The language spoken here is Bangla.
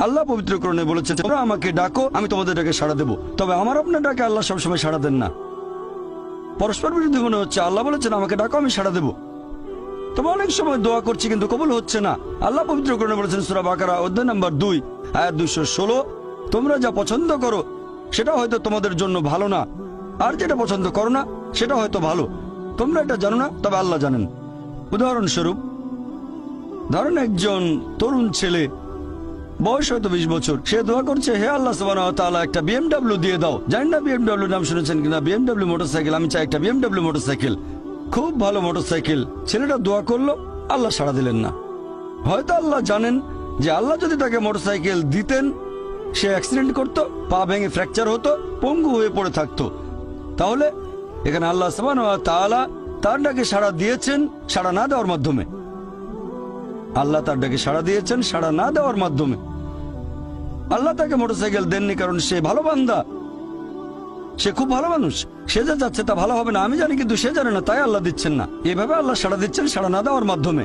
আল্লাহ পবিত্রকরণে বলেছেন, তোমরা আমাকে ডাকো, আমি তোমাদের ডাকে সাড়া দেবো। তবে আমার আপনার ডাকে আল্লাহ সবসময় সাড়া দেন না। পরস্পর বিরোধী মনে হচ্ছে। আল্লাহ বলেছেন আমাকে ডাকো, আমি সাড়া দেবো। তবে অনেক সময় দোয়া করছি কিন্তু কবুল হচ্ছে না। আল্লাহ পবিত্রকরণে বলেছেন সূরা বাকারা অধ্যায় নম্বর 2 আয়াত 216, তোমরা যা পছন্দ করো সেটা হয়তো তোমাদের জন্য ভালো না, আর যেটা পছন্দ করো না সেটা হয়তো ভালো। তোমরা এটা জানো না, তবে আল্লাহ জানেন। উদাহরণস্বরূপ ধরেন একজন তরুণ ছেলে, বয়স হয়তো 20 বছর, সে দোয়া করছে, হে আল্লাহ সুবহানাহু ওয়া তাআলা একটা BMW দিয়ে দাও। জানি না BMW নাম শুনেছেন কিনা, BMW মোটরসাইকেল। আমি চাই একটা BMW মোটরসাইকেল, খুব ভালো মোটরসাইকেল। ছেলেটা দোয়া করলো, আল্লাহ সাড়া দিলেন না। হয়তো আল্লাহ জানেন যে আল্লাহ যদি তাকে মোটরসাইকেল দিতেন, সে অ্যাক্সিডেন্ট করতো, পা ভেঙে ফ্র্যাকচার হতো, পঙ্গু হয়ে পড়ে থাকতো। তাহলে এখানে আল্লাহ সুবহানাহু ওয়া তাআলা তার ডাকে সাড়া দিয়েছেন সাড়া না দেওয়ার মাধ্যমে। আল্লাহ তার ডাকে সাড়া দিয়েছেন সাড়া না দেওয়ার মাধ্যমে। আল্লাহ তাকে মোটরসাইকেল দেননি কারণ সে ভালো বান্দা, সে খুব ভালো মানুষ, সে যা যাচ্ছে তা ভালো হবে না আমি জানি, কিন্তু সে জানে না, তাই আল্লাহ দিচ্ছেন না। এভাবে আল্লাহ সাড়া দিচ্ছেন সাড়া না দেওয়ার মাধ্যমে।